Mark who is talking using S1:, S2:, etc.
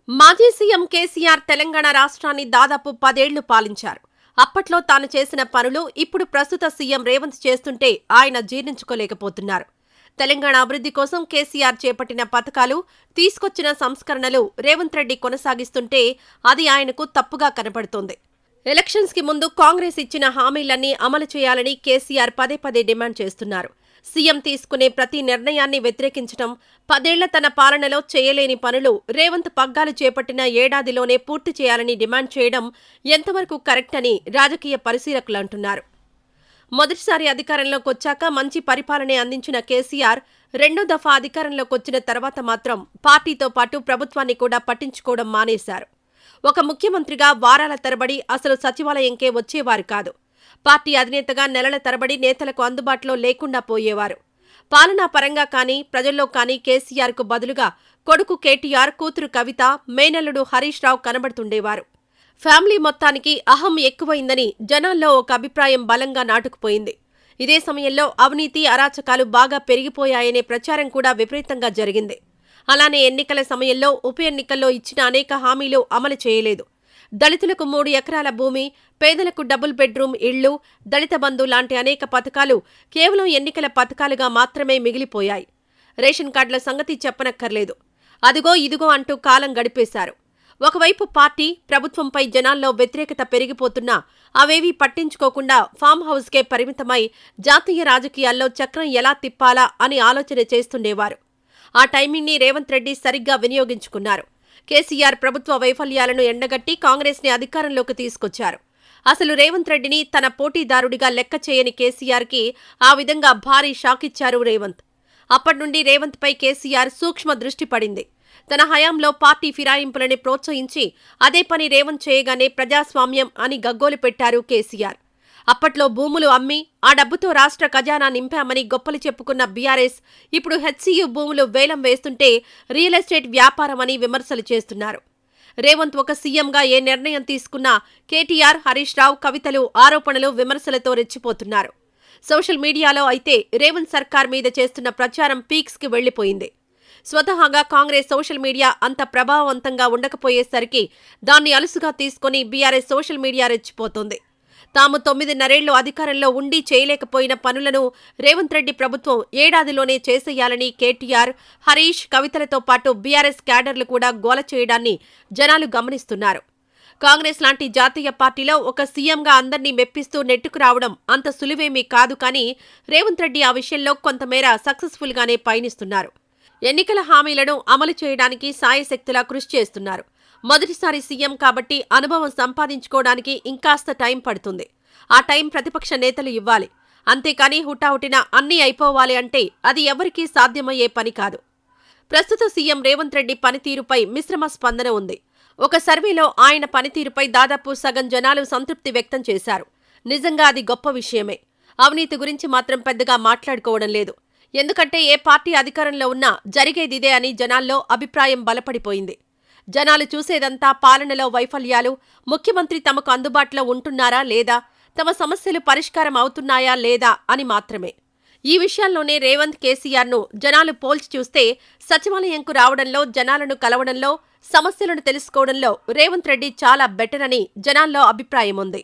S1: మాజీ సీఎం కేసీఆర్ తెలంగాణ రాష్ట్రాన్ని దాదాపు 10 ఏళ్లు పాలించారు. అప్పట్లో తాను చేసిన పనులు ఇప్పుడు ప్రస్తుత సీఎం రేవంత్ చేస్తుంటే ఆయన జీర్ణించుకోలేకపోతున్నారు. తెలంగాణ అభివృద్ధి కోసం కేసీఆర్ చేపట్టిన పథకాలు, తీసుకొచ్చిన సంస్కరణలు రేవంత్ రెడ్డి కొనసాగిస్తుంటే అది ఆయనకు తప్పుగా కనపడుతోంది. ఎలక్షన్స్ కి ముందు కాంగ్రెస్ ఇచ్చిన హామీలన్నీ అమలు చేయాలని కేసీఆర్ పదే పదే డిమాండ్ చేస్తున్నారు. సీఎం తీసుకునే ప్రతి నిర్ణయాన్ని వ్యతిరేకించడం, 10 ఏళ్ల తన పాలనలో చేయలేని పనులు రేవంత్ పగ్గాలు చేపట్టిన ఏడాదిలోనే పూర్తి చేయాలని డిమాండ్ చేయడం ఎంతవరకు కరెక్ట్ అని రాజకీయ పరిశీలకులు అంటున్నారు. మొదటిసారి అధికారంలోకొచ్చాక మంచి పరిపాలనే అందించిన కేసీఆర్ రెండో దఫా అధికారంలోకొచ్చిన తర్వాత మాత్రం పార్టీతో పాటు ప్రభుత్వాన్ని కూడా పట్టించుకోవడం మానేశారు. ఒక ముఖ్యమంత్రిగా వారాల తరబడి అసలు సచివాలయంకే వచ్చేవారు కాదు. పార్టీ అధినేతగా నెలల తరబడి నేతలకు అందుబాటులో లేకుండా పోయేవారు. పాలనా పరంగా కానీ, ప్రజల్లో కానీ కేసీఆర్కు బదులుగా కొడుకు కేటీఆర్, కూతురు కవిత, మేనల్లుడు హరీష్ రావు కనబడుతుండేవారు. ఫ్యామిలీ మొత్తానికి అహం ఎక్కువైందని జనాల్లో ఒక అభిప్రాయం బలంగా నాటుకుపోయింది. ఇదే సమయంలో అవినీతి, అరాచకాలు బాగా పెరిగిపోయాయనే ప్రచారం కూడా విపరీతంగా జరిగింది. అలానే ఎన్నికల సమయంలో ఉప ఎన్నికల్లో ఇచ్చిన అనేక హామీలు అమలు చేయలేదు. దళితులకు 3 ఎకరాల భూమి, పేదలకు డబుల్ బెడ్రూమ్ ఇళ్లు, దళిత బంధు లాంటి అనేక పథకాలు కేవలం ఎన్నికల పథకాలుగా మాత్రమే మిగిలిపోయాయి. రేషన్ కార్డుల సంగతి చెప్పనక్కర్లేదు. అదిగో ఇదిగో అంటూ కాలం గడిపేశారు. ఒకవైపు పార్టీ, ప్రభుత్వంపై జనాల్లో వ్యతిరేకత పెరిగిపోతున్నా అవేవీ పట్టించుకోకుండా ఫామ్ హౌస్కే పరిమితమై జాతీయ రాజకీయాల్లో చక్రం ఎలా తిప్పాలా అని ఆలోచన చేస్తుండేవారు. ఆ టైమింగ్ని రేవంత్ రెడ్డి సరిగ్గా వినియోగించుకున్నారు. కేసీఆర్ ప్రభుత్వ వైఫల్యాలను ఎండగట్టి కాంగ్రెస్ని అధికారంలోకి తీసుకొచ్చారు. అసలు రేవంత్ రెడ్డిని తన పోటీదారుడిగా లెక్క చేయని కేసీఆర్కి ఆ విధంగా భారీ షాకిచ్చారు రేవంత్. అప్పట్నుండి రేవంత్పై కేసీఆర్ సూక్ష్మ దృష్టి పడింది. తన హయాంలో పార్టీ ఫిరాయింపులని ప్రోత్సహించి అదే పని రేవంత్ చేయగానే ప్రజాస్వామ్యం అని గగ్గోలు పెట్టారు కేసీఆర్. అప్పట్లో భూములు అమ్మి ఆ డబ్బుతో రాష్ట్ర ఖజానా నింపామని గొప్పలు చెప్పుకున్న బీఆర్ఎస్ ఇప్పుడు హెచ్సీయూ భూములు వేలం వేస్తుంటే రియల్ ఎస్టేట్ వ్యాపారమని విమర్శలు చేస్తున్నారు. రేవంత్ ఒక సీఎంగా ఏ నిర్ణయం తీసుకున్నా కేటీఆర్, హరీష్ రావు, కవితలు ఆరోపణలు, విమర్శలతో రెచ్చిపోతున్నారు. సోషల్ మీడియాలో అయితే రేవంత్ సర్కార్ మీద చేస్తున్న ప్రచారం పీక్స్కి వెళ్లిపోయింది. స్వతహాగా కాంగ్రెస్ సోషల్ మీడియా అంత ప్రభావవంతంగా ఉండకపోయేసరికి దాన్ని అలుసుగా తీసుకుని బీఆర్ఎస్ సోషల్ మీడియా రెచ్చిపోతోంది. తాము 9.5 అధికారంలో ఉండి చేయలేకపోయిన పనులను రేవంత్ రెడ్డి ప్రభుత్వం ఏడాదిలోనే చేసేయాలని కేటీఆర్, హరీష్, కవితలతో పాటు బీఆర్ఎస్ క్యాడర్లు కూడా గోల చేయడాన్ని జనాలు గమనిస్తున్నారు. కాంగ్రెస్ లాంటి జాతీయ పార్టీలో ఒక సీఎంగా అందర్నీ మెప్పిస్తూ నెట్టుకు రావడం అంత సులువేమీ కాదు. కానీ రేవంత్ రెడ్డి ఆ విషయంలో కొంతమేర సక్సెస్ఫుల్గానే పయనిస్తున్నారు. ఎన్నికల హామీలను అమలు చేయడానికి సాయశక్తులా కృషి చేస్తున్నారు. మొదటిసారి సీఎం కాబట్టి అనుభవం సంపాదించుకోవడానికి ఇంకాస్త టైం పడుతుంది. ఆ టైం ప్రతిపక్ష నేతలు ఇవ్వాలి. అంతేకాని హుటాహుటిన అన్నీ అయిపోవాలి అంటే అది ఎవరికీ సాధ్యమయ్యే పని కాదు. ప్రస్తుత సీఎం రేవంత్ రెడ్డి పనితీరుపై మిశ్రమ స్పందన ఉంది. ఒక సర్వేలో ఆయన పనితీరుపై దాదాపు సగం జనాలు సంతృప్తి వ్యక్తం చేశారు. నిజంగా అది గొప్ప విషయమే. అవినీతి గురించి మాత్రం పెద్దగా మాట్లాడుకోవడం లేదు. ఎందుకంటే ఏ పార్టీ అధికారంలో ఉన్నా జరిగేదిదే అని జనాల్లో అభిప్రాయం బలపడిపోయింది. జనాలు చూసేదంతా పాలనలో వైఫల్యాలు, ముఖ్యమంత్రి తమకు అందుబాటులో ఉంటున్నారా లేదా, తమ సమస్యలు పరిష్కారం అవుతున్నాయా లేదా అని మాత్రమే. ఈ విషయాల్లోనే రేవంత్, కేసీఆర్ను జనాలు పోల్చి చూస్తే సచివాలయంకు రావడంలో, జనాలను కలవడంలో, సమస్యలను తెలుసుకోవడంలో రేవంత్ రెడ్డి చాలా బెటర్ అని జనాల్లో అభిప్రాయం ఉంది.